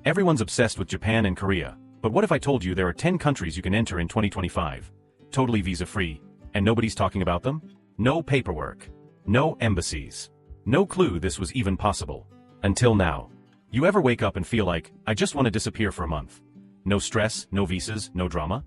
Everyone's obsessed with Japan and Korea, but what if I told you there are 10 countries you can enter in 2025? Totally visa-free, and nobody's talking about them? No paperwork. No embassies. No clue this was even possible. Until now. You ever wake up and feel like, I just want to disappear for a month? No stress, no visas, no drama?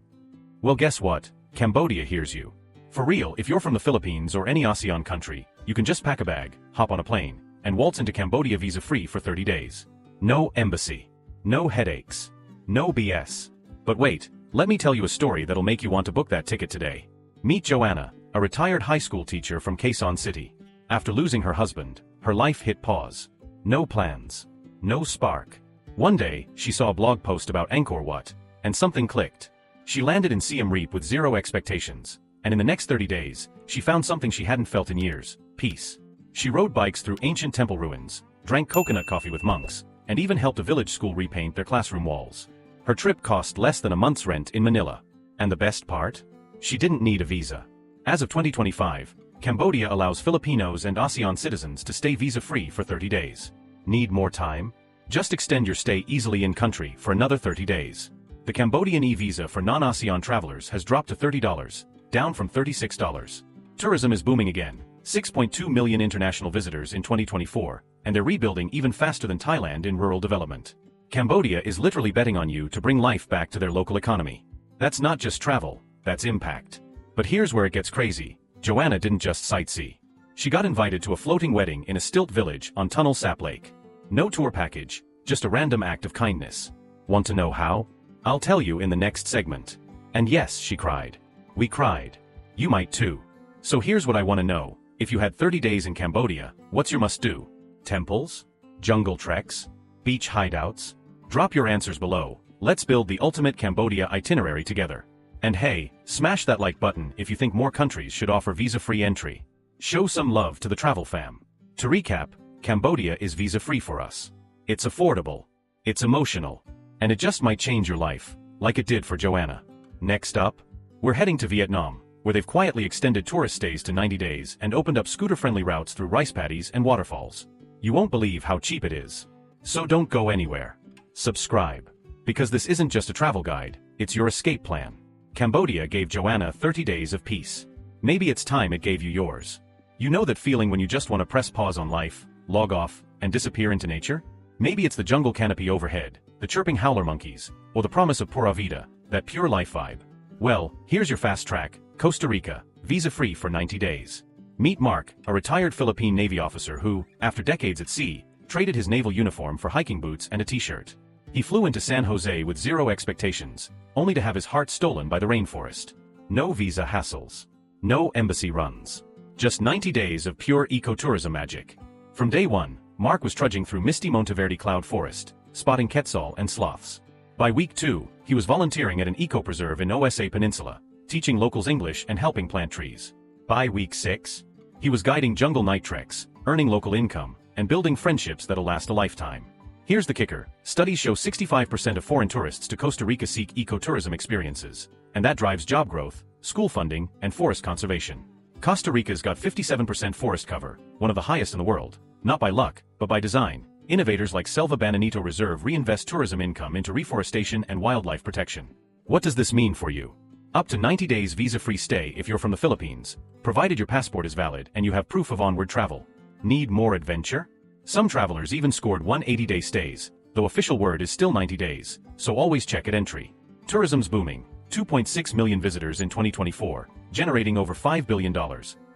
Well, guess what? Cambodia hears you. For real, if you're from the Philippines or any ASEAN country, you can just pack a bag, hop on a plane, and waltz into Cambodia visa-free for 30 days. No embassy. No headaches. No BS. But wait, let me tell you a story that'll make you want to book that ticket today. Meet Joanna, a retired high school teacher from Quezon City. After losing her husband, her life hit pause. No plans. No spark. One day, she saw a blog post about Angkor Wat, and something clicked. She landed in Siem Reap with zero expectations, and in the next 30 days, she found something she hadn't felt in years: peace. She rode bikes through ancient temple ruins, drank coconut coffee with monks, and even helped a village school repaint their classroom walls. Her trip cost less than a month's rent in Manila. And the best part? She didn't need a visa. As of 2025, Cambodia allows Filipinos and ASEAN citizens to stay visa-free for 30 days. Need more time? Just extend your stay easily in country for another 30 days. The Cambodian e-visa for non-ASEAN travelers has dropped to $30, down from $36. Tourism is booming again. 6.2 million international visitors in 2024, and they're rebuilding even faster than Thailand in rural development. Cambodia is literally betting on you to bring life back to their local economy. That's not just travel, that's impact. But here's where it gets crazy. Joanna didn't just sightsee. She got invited to a floating wedding in a stilt village on Tunnel Sap Lake. No tour package, just a random act of kindness. Want to know how? I'll tell you in the next segment. And yes, she cried. We cried. You might too. So here's what I want to know. If you had 30 days in Cambodia, what's your must-do? Temples? Jungle treks? Beach hideouts? Drop your answers below. Let's build the ultimate Cambodia itinerary together. And hey, smash that like button if you think more countries should offer visa-free entry. Show some love to the travel fam. To recap, Cambodia is visa-free for us. It's affordable. It's emotional. And it just might change your life, like it did for Joanna. Next up, we're heading to Vietnam, where they've quietly extended tourist stays to 90 days and opened up scooter-friendly routes through rice paddies and waterfalls. You won't believe how cheap it is. So don't go anywhere. Subscribe. Because this isn't just a travel guide, it's your escape plan. Cambodia gave Joanna 30 days of peace. Maybe it's time it gave you yours. You know that feeling when you just want to press pause on life, log off, and disappear into nature? Maybe it's the jungle canopy overhead, the chirping howler monkeys, or the promise of pura vida, that pure life vibe. Well, here's your fast track: Costa Rica, visa-free for 90 days. Meet Mark, a retired Philippine Navy officer who, after decades at sea, traded his naval uniform for hiking boots and a t-shirt. He flew into San Jose with zero expectations, only to have his heart stolen by the rainforest. No visa hassles. No embassy runs. Just 90 days of pure ecotourism magic. From day one, Mark was trudging through misty Monteverde cloud forest, spotting quetzal and sloths. By week 2, he was volunteering at an eco-preserve in OSA Peninsula, teaching locals English and helping plant trees. By week 6, he was guiding jungle night treks, earning local income, and building friendships that'll last a lifetime. Here's the kicker: studies show 65% of foreign tourists to Costa Rica seek ecotourism experiences, and that drives job growth, school funding, and forest conservation. Costa Rica's got 57% forest cover, one of the highest in the world, not by luck, but by design. Innovators like Selva Bananito Reserve reinvest tourism income into reforestation and wildlife protection. What does this mean for you? Up to 90 days visa-free stay if you're from the Philippines, provided your passport is valid and you have proof of onward travel. Need more adventure? Some travelers even scored 180-day stays, though official word is still 90 days, so always check at entry. Tourism's booming, 2.6 million visitors in 2024, generating over $5 billion,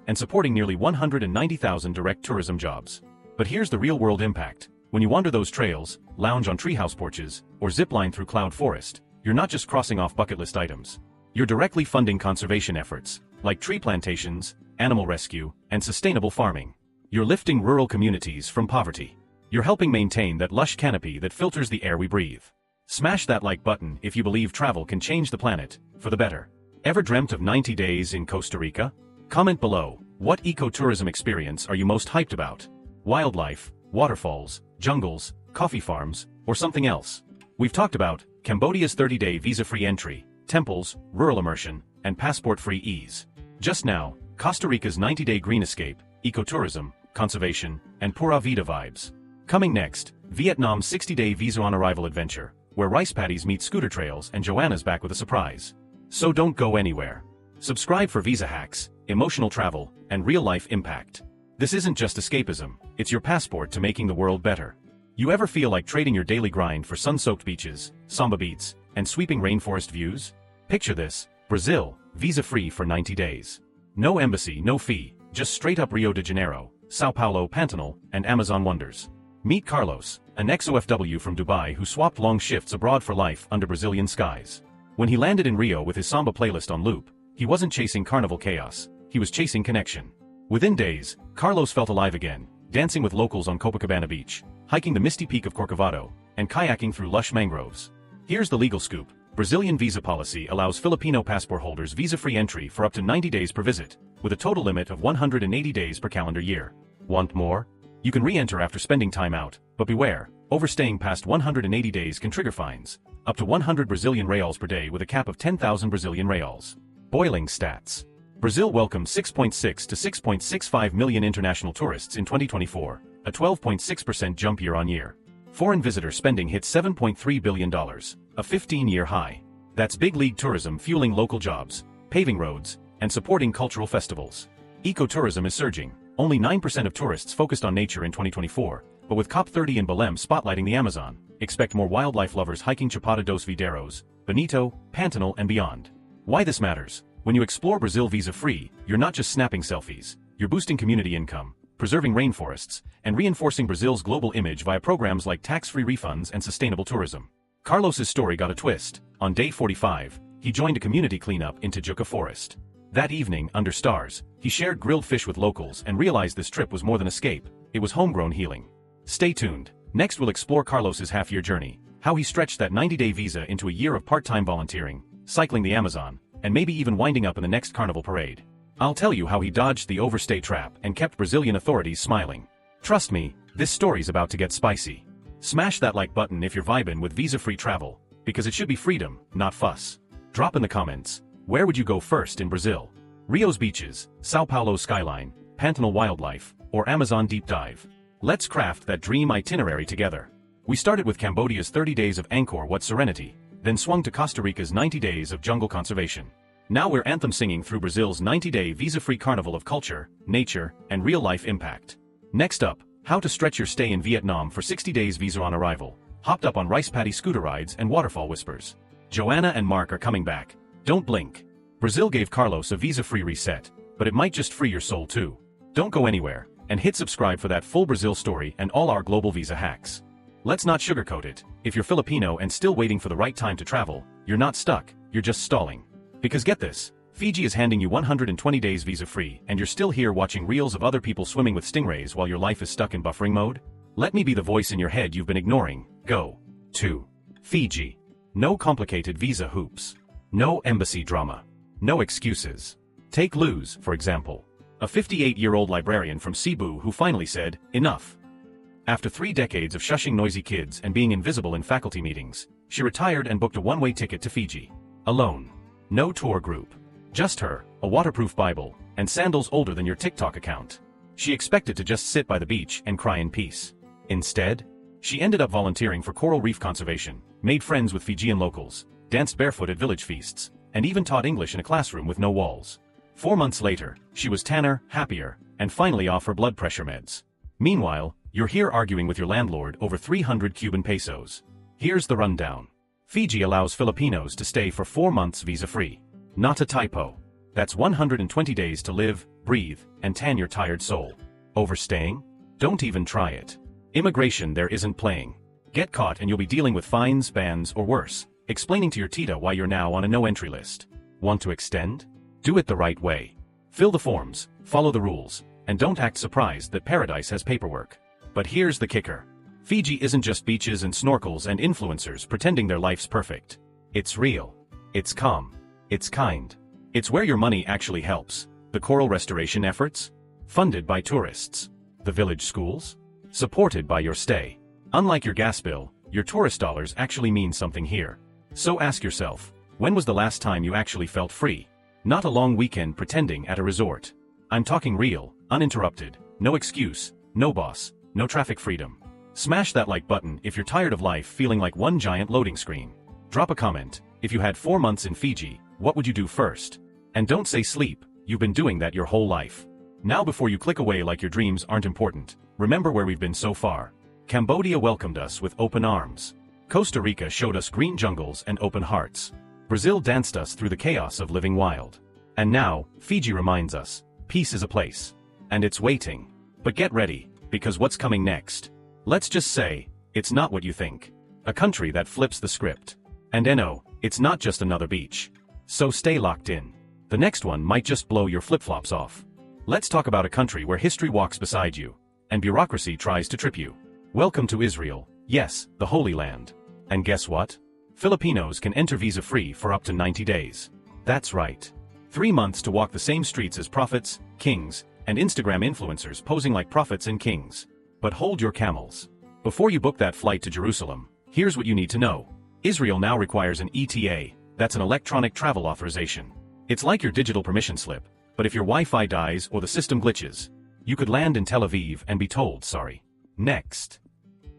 and supporting nearly 190,000 direct tourism jobs. But here's the real-world impact. When you wander those trails, lounge on treehouse porches, or zipline through cloud forest, you're not just crossing off bucket list items. You're directly funding conservation efforts, like tree plantations, animal rescue, and sustainable farming. You're lifting rural communities from poverty. You're helping maintain that lush canopy that filters the air we breathe. Smash that like button if you believe travel can change the planet, for the better. Ever dreamt of 90 days in Costa Rica? Comment below, what ecotourism experience are you most hyped about? Wildlife, waterfalls, jungles, coffee farms, or something else? We've talked about Cambodia's 30-day visa-free entry, temples, rural immersion, and passport-free ease. Just now, Costa Rica's 90-day green escape, ecotourism, conservation, and pura vida vibes. Coming next, Vietnam's 60-day visa on arrival adventure, where rice paddies meet scooter trails and Joanna's back with a surprise. So don't go anywhere. Subscribe for visa hacks, emotional travel, and real-life impact. This isn't just escapism, it's your passport to making the world better. You ever feel like trading your daily grind for sun-soaked beaches, samba beats, and sweeping rainforest views? Picture this: Brazil, visa-free for 90 days. No embassy, no fee, just straight-up Rio de Janeiro, Sao Paulo, Pantanal, and Amazon wonders. Meet Carlos, an ex-OFW from Dubai who swapped long shifts abroad for life under Brazilian skies. When he landed in Rio with his samba playlist on loop, he wasn't chasing carnival chaos, he was chasing connection. Within days, Carlos felt alive again, dancing with locals on Copacabana Beach, hiking the misty peak of Corcovado, and kayaking through lush mangroves. Here's the legal scoop: Brazilian visa policy allows Filipino passport holders visa-free entry for up to 90 days per visit, with a total limit of 180 days per calendar year. Want more? You can re-enter after spending time out, but beware, overstaying past 180 days can trigger fines, up to 100 Brazilian reals per day with a cap of 10,000 Brazilian reals. Boiling stats. Brazil welcomed 6.6 to 6.65 million international tourists in 2024, a 12.6% jump year-on-year. Foreign visitor spending hit $7.3 billion, a 15-year high. That's big league tourism fueling local jobs, paving roads, and supporting cultural festivals. Ecotourism is surging. Only 9% of tourists focused on nature in 2024, but with COP30 in Belém spotlighting the Amazon, expect more wildlife lovers hiking Chapada dos Veadeiros, Bonito, Pantanal, and beyond. Why this matters? When you explore Brazil visa-free, you're not just snapping selfies, you're boosting community income, preserving rainforests, and reinforcing Brazil's global image via programs like tax-free refunds and sustainable tourism. Carlos's story got a twist. On day 45, he joined a community cleanup in Tijuca Forest. That evening, under stars, he shared grilled fish with locals and realized this trip was more than escape, it was homegrown healing. Stay tuned. Next we'll explore Carlos's half-year journey, how he stretched that 90-day visa into a year of part-time volunteering, cycling the Amazon, and maybe even winding up in the next carnival parade. I'll tell you how he dodged the overstay trap and kept Brazilian authorities smiling. Trust me, this story's about to get spicy. Smash that like button if you're vibing with visa-free travel, because it should be freedom, not fuss. Drop in the comments, where would you go first in Brazil? Rio's beaches, Sao Paulo's skyline, Pantanal wildlife, or Amazon deep dive? Let's craft that dream itinerary together. We started with Cambodia's 30 days of Angkor Wat serenity, then swung to Costa Rica's 90 days of jungle conservation. Now we're anthem singing through Brazil's 90-day visa-free carnival of culture, nature, and real-life impact. Next up, how to stretch your stay in Vietnam for 60 days visa on arrival, hopped up on rice paddy scooter rides and waterfall whispers. Joanna and Mark are coming back. Don't blink. Brazil gave Carlos a visa-free reset, but it might just free your soul too. Don't go anywhere, and hit subscribe for that full Brazil story and all our global visa hacks. Let's not sugarcoat it. If you're Filipino and still waiting for the right time to travel, you're not stuck, you're just stalling. Because get this, Fiji is handing you 120 days visa-free and you're still here watching reels of other people swimming with stingrays while your life is stuck in buffering mode? Let me be the voice in your head you've been ignoring. Go to Fiji. No complicated visa hoops. No embassy drama. No excuses. Take Luz, for example. A 58-year-old librarian from Cebu who finally said, enough. After 3 decades of shushing noisy kids and being invisible in faculty meetings, she retired and booked a one-way ticket to Fiji. Alone. No tour group. Just her, a waterproof Bible, and sandals older than your TikTok account. She expected to just sit by the beach and cry in peace. Instead, she ended up volunteering for coral reef conservation, made friends with Fijian locals, danced barefoot at village feasts, and even taught English in a classroom with no walls. 4 months later, she was tanner, happier, and finally off her blood pressure meds. Meanwhile, you're here arguing with your landlord over 300 Cuban pesos. Here's the rundown. Fiji allows Filipinos to stay for 4 months visa-free. Not a typo. That's 120 days to live, breathe, and tan your tired soul. Overstaying? Don't even try it. Immigration there isn't playing. Get caught and you'll be dealing with fines, bans, or worse, explaining to your tita why you're now on a no-entry list. Want to extend? Do it the right way. Fill the forms, follow the rules, and don't act surprised that paradise has paperwork. But here's the kicker. Fiji isn't just beaches and snorkels and influencers pretending their life's perfect. It's real. It's calm. It's kind. It's where your money actually helps. The coral restoration efforts? Funded by tourists. The village schools? Supported by your stay. Unlike your gas bill, your tourist dollars actually mean something here. So ask yourself, when was the last time you actually felt free? Not a long weekend pretending at a resort. I'm talking real, uninterrupted, no excuse, no boss, no traffic freedom. Smash that like button if you're tired of life feeling like one giant loading screen. Drop a comment. If you had 4 months in Fiji, what would you do first? And don't say sleep, you've been doing that your whole life. Now before you click away like your dreams aren't important, remember where we've been so far. Cambodia welcomed us with open arms. Costa Rica showed us green jungles and open hearts. Brazil danced us through the chaos of living wild. And now, Fiji reminds us, peace is a place. And it's waiting. But get ready, because what's coming next? Let's just say, it's not what you think. A country that flips the script. And no, it's not just another beach. So stay locked in. The next one might just blow your flip-flops off. Let's talk about a country where history walks beside you, and bureaucracy tries to trip you. Welcome to Israel, yes, the Holy Land. And guess what? Filipinos can enter visa-free for up to 90 days. That's right. 3 months to walk the same streets as prophets, kings, and Instagram influencers posing like prophets and kings. But hold your camels. Before you book that flight to Jerusalem, here's what you need to know. Israel now requires an ETA, that's an electronic travel authorization. It's like your digital permission slip, but if your Wi-Fi dies or the system glitches, you could land in Tel Aviv and be told sorry. Next.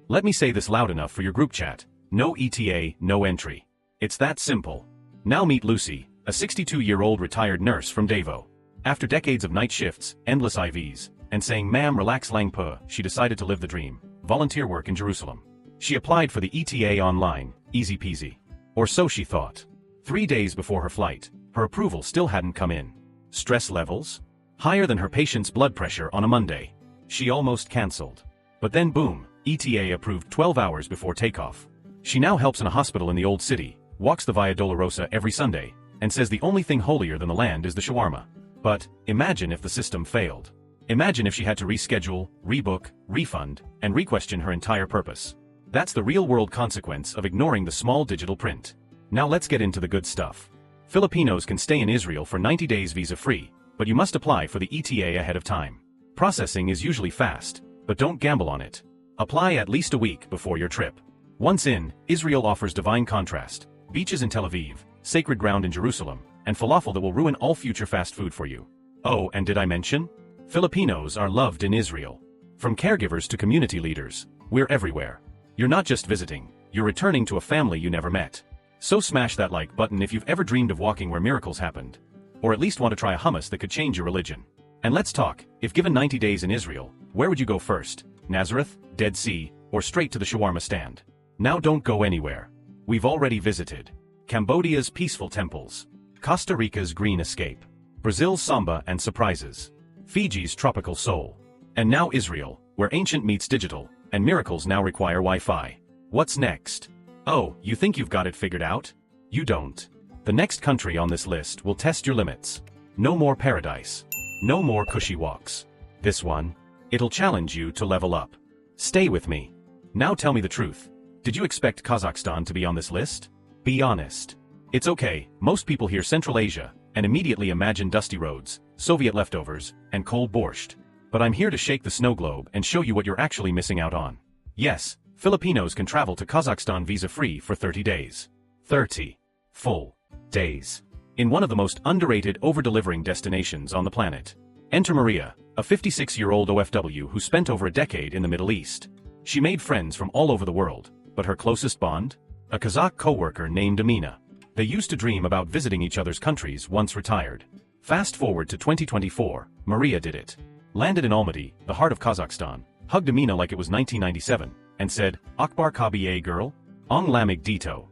Let me say this loud enough for your group chat. No ETA, no entry. It's that simple. Now meet Lucy, a 62-year-old retired nurse from Davao. After decades of night shifts, endless IVs, and saying ma'am relax lang po, she decided to live the dream. Volunteer work in Jerusalem. She applied for the ETA online, easy peasy. Or so she thought. 3 days before her flight, her approval still hadn't come in. Stress levels? Higher than her patient's blood pressure on a Monday. She almost cancelled. But then boom, ETA approved 12 hours before takeoff. She now helps in a hospital in the old city, walks the Via Dolorosa every Sunday, and says the only thing holier than the land is the shawarma. But, imagine if the system failed. Imagine if she had to reschedule, rebook, refund, and re-question her entire purpose. That's the real-world consequence of ignoring the small digital print. Now let's get into the good stuff. Filipinos can stay in Israel for 90 days visa-free, but you must apply for the ETA ahead of time. Processing is usually fast, but don't gamble on it. Apply at least a week before your trip. Once in, Israel offers divine contrast, beaches in Tel Aviv, sacred ground in Jerusalem, and falafel that will ruin all future fast food for you. Oh, and did I mention? Filipinos are loved in Israel. From caregivers to community leaders, we're everywhere. You're not just visiting, you're returning to a family you never met. So smash that like button if you've ever dreamed of walking where miracles happened. Or at least want to try a hummus that could change your religion. And let's talk, if given 90 days in Israel, where would you go first? Nazareth, Dead Sea, or straight to the shawarma stand? Now don't go anywhere. We've already visited Cambodia's peaceful temples, Costa Rica's green escape, Brazil's samba and surprises, Fiji's tropical soul, and now Israel, where ancient meets digital, and miracles now require Wi-Fi. What's next? Oh, you think you've got it figured out? You don't. The next country on this list will test your limits. No more paradise. No more cushy walks. This one, it'll challenge you to level up. Stay with me. Now tell me the truth. Did you expect Kazakhstan to be on this list? Be honest. It's okay, most people hear Central Asia, and immediately imagine dusty roads, Soviet leftovers, and cold borscht. But I'm here to shake the snow globe and show you what you're actually missing out on. Yes, Filipinos can travel to Kazakhstan visa-free for 30 days. 30 full days. In one of the most underrated over-delivering destinations on the planet. Enter Maria, a 56-year-old OFW who spent over a decade in the Middle East. She made friends from all over the world, but her closest bond? A Kazakh co-worker named Amina. They used to dream about visiting each other's countries once retired. Fast forward to 2024, Maria did it. Landed in Almaty, the heart of Kazakhstan, hugged Amina like it was 1997, and said, Akbar Kabiye girl? Ong lamig dito.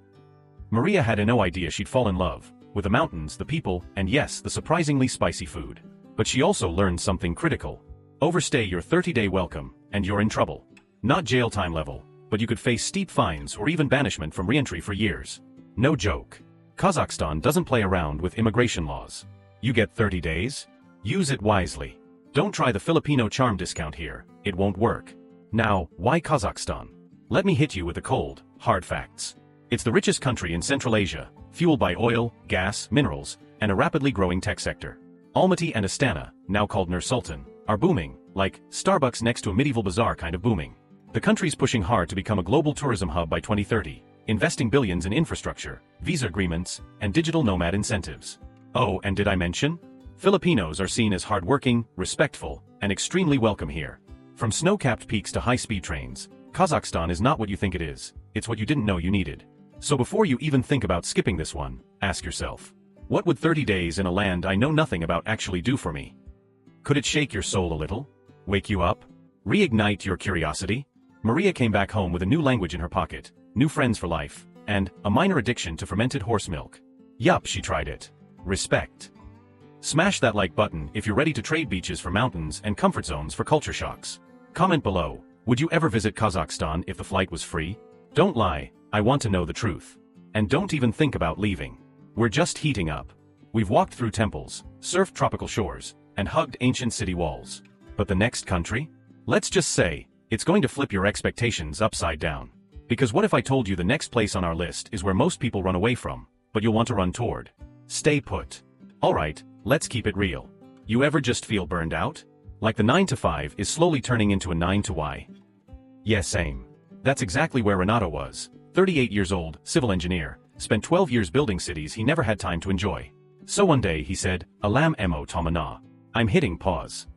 Maria had no idea she'd fall in love, with the mountains, the people, and yes, the surprisingly spicy food. But she also learned something critical. Overstay your 30-day welcome, and you're in trouble. Not jail time level, but you could face steep fines or even banishment from re-entry for years. No joke. Kazakhstan doesn't play around with immigration laws. You get 30 days? Use it wisely. Don't try the Filipino charm discount here, it won't work. Now, why Kazakhstan? Let me hit you with the cold, hard facts. It's the richest country in Central Asia, fueled by oil, gas, minerals, and a rapidly growing tech sector. Almaty and Astana, now called Nur-Sultan, are booming, like Starbucks next to a medieval bazaar kind of booming. The country's pushing hard to become a global tourism hub by 2030, investing billions in infrastructure, visa agreements, and digital nomad incentives. Oh, and did I mention? Filipinos are seen as hardworking, respectful, and extremely welcome here. From snow-capped peaks to high-speed trains, Kazakhstan is not what you think it is, it's what you didn't know you needed. So before you even think about skipping this one, ask yourself, what would 30 days in a land I know nothing about actually do for me? Could it shake your soul a little? Wake you up? Reignite your curiosity? Maria came back home with a new language in her pocket, new friends for life, and a minor addiction to fermented horse milk. Yup, she tried it. Respect. Smash that like button if you're ready to trade beaches for mountains and comfort zones for culture shocks. Comment below, would you ever visit Kazakhstan if the flight was free? Don't lie, I want to know the truth. And don't even think about leaving. We're just heating up. We've walked through temples, surfed tropical shores, and hugged ancient city walls. But the next country? Let's just say, it's going to flip your expectations upside down. Because what if I told you the next place on our list is where most people run away from, but you'll want to run toward? Stay put. Alright, let's keep it real. You ever just feel burned out? Like the 9 to 5 is slowly turning into a 9 to Y? Yeah, same. That's exactly where Renato was. 38 years old, civil engineer, spent 12 years building cities he never had time to enjoy. So one day he said, Alam Emo Tamana. I'm hitting pause.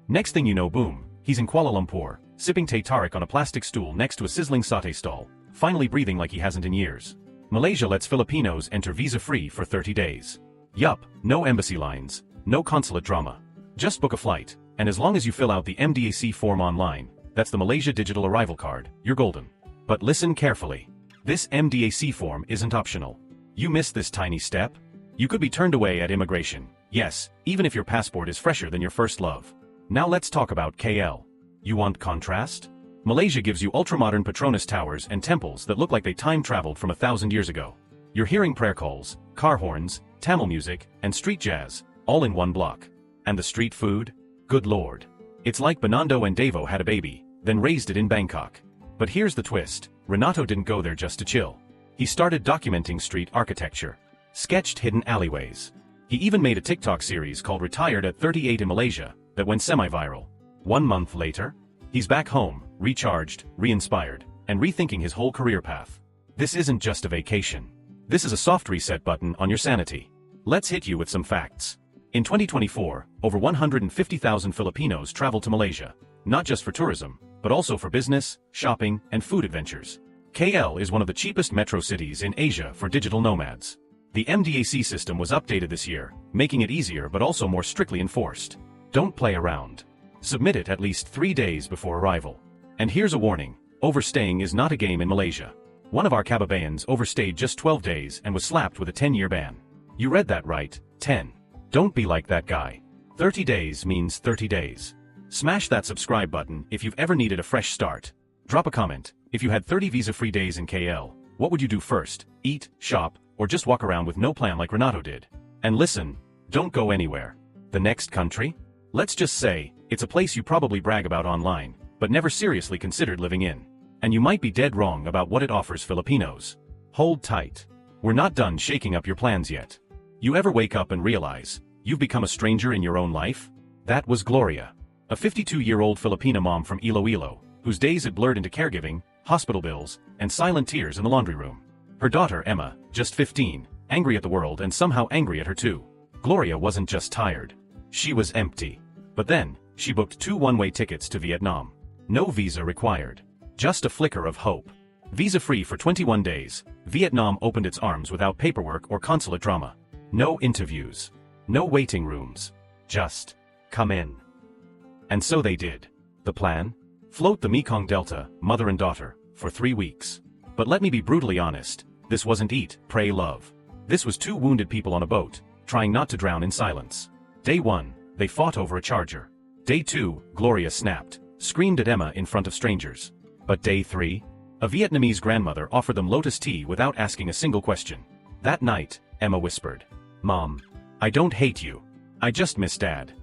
Next thing you know, boom, he's in Kuala Lumpur, sipping teh tarik on a plastic stool next to a sizzling satay stall, finally breathing like he hasn't in years. Malaysia lets Filipinos enter visa-free for 30 days. Yup, no embassy lines, no consulate drama. Just book a flight, and as long as you fill out the MDAC form online, that's the Malaysia Digital Arrival Card, you're golden. But listen carefully. This MDAC form isn't optional. You miss this tiny step, you could be turned away at immigration. Yes, even if your passport is fresher than your first love. Now let's talk about KL. You want contrast? Malaysia gives you ultramodern Petronas towers and temples that look like they time-traveled from 1,000 years ago. You're hearing prayer calls, car horns, Tamil music, and street jazz, all in one block. And the street food? Good lord. It's like Bernardo and Davo had a baby, then raised it in Bangkok. But here's the twist, Renato didn't go there just to chill. He started documenting street architecture. Sketched hidden alleyways. He even made a TikTok series called Retired at 38 in Malaysia, that went semi-viral. 1 month later, he's back home, recharged, re-inspired, and rethinking his whole career path. This isn't just a vacation. This is a soft reset button on your sanity. Let's hit you with some facts. In 2024, over 150,000 Filipinos traveled to Malaysia, not just for tourism, but also for business, shopping, and food adventures. KL is one of the cheapest metro cities in Asia for digital nomads. The MDAC system was updated this year, making it easier but also more strictly enforced. Don't play around. Submit it at least 3 days before arrival. And here's a warning, overstaying is not a game in Malaysia. One of our Kababayans overstayed just 12 days and was slapped with a 10-year ban. You read that right, 10. Don't be like that guy. 30 days means 30 days. Smash that subscribe button if you've ever needed a fresh start. Drop a comment, if you had 30 visa-free days in KL, what would you do first? Eat, shop, or just walk around with no plan like Renato did? And listen, don't go anywhere. The next country? Let's just say, it's a place you probably brag about online, but never seriously considered living in. And you might be dead wrong about what it offers Filipinos. Hold tight. We're not done shaking up your plans yet. You ever wake up and realize, you've become a stranger in your own life? That was Gloria. A 52-year-old Filipina mom from Iloilo, whose days had blurred into caregiving, hospital bills, and silent tears in the laundry room. Her daughter Emma, just 15, angry at the world and somehow angry at her too. Gloria wasn't just tired. She was empty. But then, she booked 2 one-way tickets to Vietnam. No visa required. Just a flicker of hope. Visa-free for 21 days, Vietnam opened its arms without paperwork or consulate drama. No interviews. No waiting rooms. Just, come in. And so they did. The plan? Float the Mekong Delta, mother and daughter, for 3 weeks. But let me be brutally honest, this wasn't eat, pray, love. This was 2 wounded people on a boat, trying not to drown in silence. Day 1, they fought over a charger. Day 2, Gloria snapped, screamed at Emma in front of strangers. But day 3, a Vietnamese grandmother offered them lotus tea without asking a single question. That night, Emma whispered, "Mom, I don't hate you. I just miss Dad."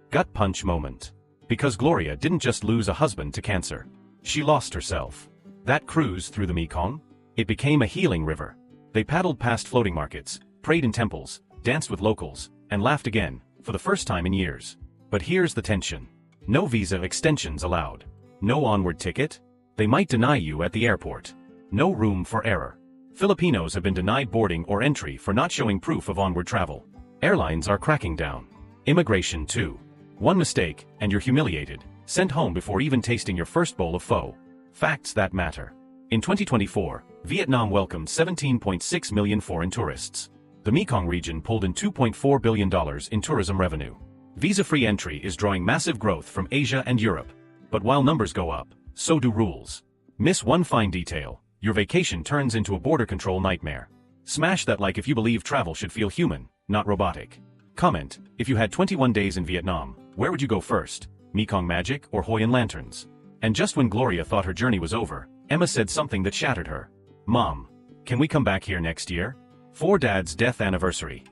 Gut punch moment. Because Gloria didn't just lose a husband to cancer. She lost herself. That cruise through the Mekong? It became a healing river. They paddled past floating markets, prayed in temples, danced with locals, and laughed again, for the first time in years. But here's the tension. No visa extensions allowed. No onward ticket? They might deny you at the airport. No room for error. Filipinos have been denied boarding or entry for not showing proof of onward travel. Airlines are cracking down. Immigration too. One mistake, and you're humiliated, sent home before even tasting your first bowl of pho. Facts that matter. In 2024, Vietnam welcomed 17.6 million foreign tourists. The Mekong region pulled in $2.4 billion in tourism revenue. Visa-free entry is drawing massive growth from Asia and Europe. But while numbers go up, so do rules. Miss one fine detail, your vacation turns into a border control nightmare. Smash that like if you believe travel should feel human, not robotic. Comment, if you had 21 days in Vietnam, where would you go first? Mekong Magic or Hoi An Lanterns? And just when Gloria thought her journey was over, Emma said something that shattered her. Mom, can we come back here next year? For Dad's death anniversary.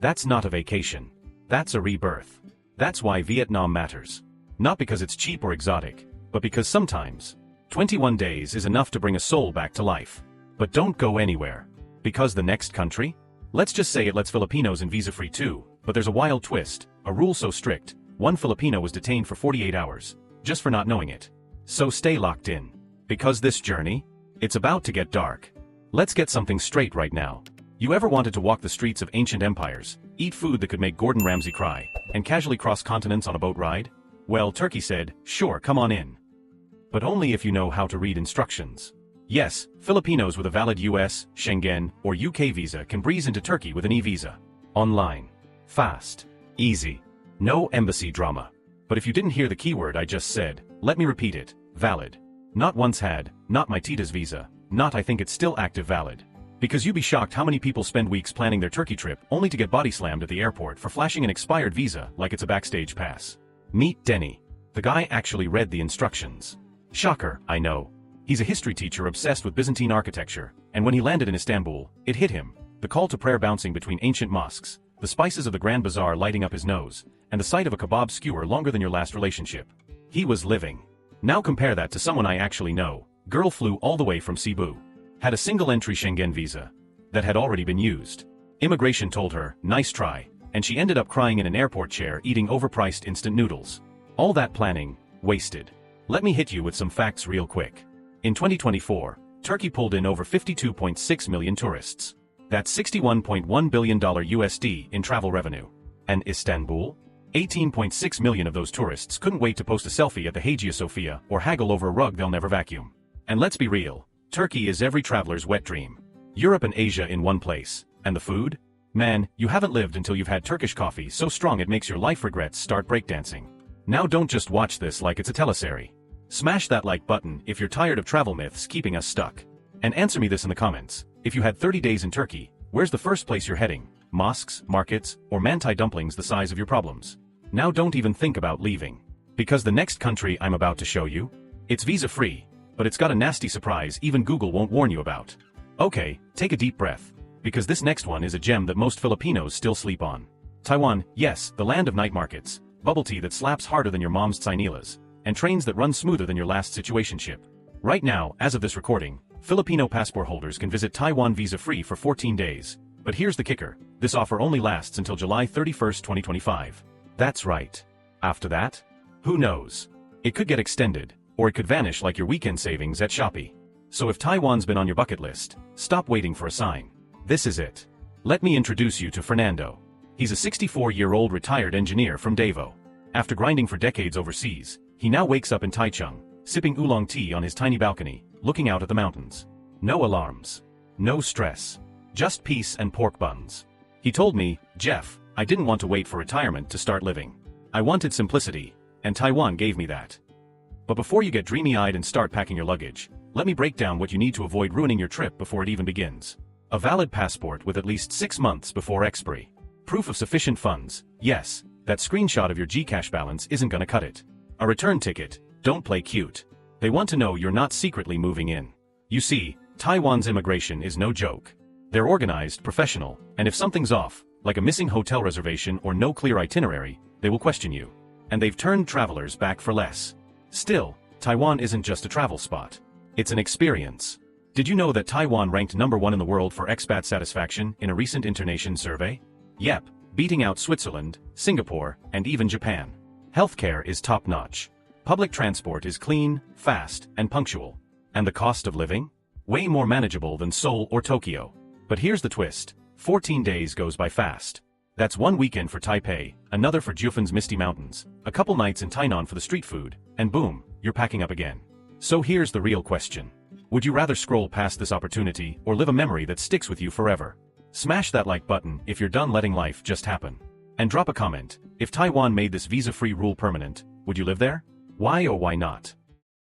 That's not a vacation. That's a rebirth. That's why Vietnam matters. Not because it's cheap or exotic, but because sometimes 21 days is enough to bring a soul back to life. But don't go anywhere. Because the next country? Let's just say it lets Filipinos in visa-free too, but there's a wild twist, a rule so strict, one Filipino was detained for 48 hours, just for not knowing it. So stay locked in. Because this journey? It's about to get dark. Let's get something straight right now. You ever wanted to walk the streets of ancient empires, eat food that could make Gordon Ramsay cry, and casually cross continents on a boat ride? Well, Turkey said, sure, come on in. But only if you know how to read instructions. Yes, Filipinos with a valid US, Schengen, or UK visa can breeze into Turkey with an e-visa. Online. Fast. Easy. No embassy drama. But if you didn't hear the keyword I just said, let me repeat it. Valid. Not once had, not my Tita's visa, not I think it's still active valid. Because you'd be shocked how many people spend weeks planning their Turkey trip only to get body slammed at the airport for flashing an expired visa like it's a backstage pass. Meet Denny. The guy actually read the instructions. Shocker, I know. He's a history teacher obsessed with Byzantine architecture, and when he landed in Istanbul, it hit him. The call to prayer bouncing between ancient mosques, the spices of the Grand Bazaar lighting up his nose, and the sight of a kebab skewer longer than your last relationship. He was living. Now compare that to someone I actually know. Girl flew all the way from Cebu. Had a single-entry Schengen visa that had already been used. Immigration told her, nice try, and she ended up crying in an airport chair eating overpriced instant noodles. All that planning, wasted. Let me hit you with some facts real quick. In 2024, Turkey pulled in over 52.6 million tourists. That's $61.1 billion USD in travel revenue. And Istanbul? 18.6 million of those tourists couldn't wait to post a selfie at the Hagia Sophia or haggle over a rug they'll never vacuum. And let's be real, Turkey is every traveler's wet dream. Europe and Asia in one place. And the food? Man, you haven't lived until you've had Turkish coffee so strong it makes your life regrets start breakdancing. Now don't just watch this like it's a teleserie. Smash that like button if you're tired of travel myths keeping us stuck. And answer me this in the comments. If you had 30 days in Turkey, where's the first place you're heading? Mosques, markets, or manti dumplings the size of your problems? Now don't even think about leaving. Because the next country I'm about to show you, it's visa-free, but it's got a nasty surprise even Google won't warn you about. Okay, take a deep breath. Because this next one is a gem that most Filipinos still sleep on. Taiwan, yes, the land of night markets, bubble tea that slaps harder than your mom's tsinelas, and trains that run smoother than your last situationship. Right now, as of this recording, Filipino passport holders can visit Taiwan visa-free for 14 days. But here's the kicker, this offer only lasts until July 31st, 2025. That's right. After that? Who knows? It could get extended, or it could vanish like your weekend savings at Shopee. So if Taiwan's been on your bucket list, stop waiting for a sign. This is it. Let me introduce you to Fernando. He's a 64-year-old retired engineer from Davao. After grinding for decades overseas, he now wakes up in Taichung, sipping oolong tea on his tiny balcony, looking out at the mountains. No alarms. No stress. Just peace and pork buns. He told me, Jeff, I didn't want to wait for retirement to start living. I wanted simplicity, and Taiwan gave me that. But before you get dreamy-eyed and start packing your luggage, let me break down what you need to avoid ruining your trip before it even begins. A valid passport with at least 6 months before expiry. Proof of sufficient funds, yes, that screenshot of your Gcash balance isn't gonna cut it. A return ticket, don't play cute. They want to know you're not secretly moving in. You see, Taiwan's immigration is no joke. They're organized, professional, and if something's off, like a missing hotel reservation or no clear itinerary, they will question you. And they've turned travelers back for less. Still, Taiwan isn't just a travel spot. It's an experience. Did you know that Taiwan ranked #1 in the world for expat satisfaction in a recent Internation survey? Yep, beating out Switzerland, Singapore, and even Japan. Healthcare is top-notch. Public transport is clean, fast, and punctual. And the cost of living? Way more manageable than Seoul or Tokyo. But here's the twist. 14 days goes by fast. That's one weekend for Taipei, another for Jufan's misty mountains, a couple nights in Tainan for the street food, and boom, you're packing up again. So here's the real question. Would you rather scroll past this opportunity or live a memory that sticks with you forever? Smash that like button if you're done letting life just happen. And drop a comment. If Taiwan made this visa-free rule permanent, would you live there? Why or why not?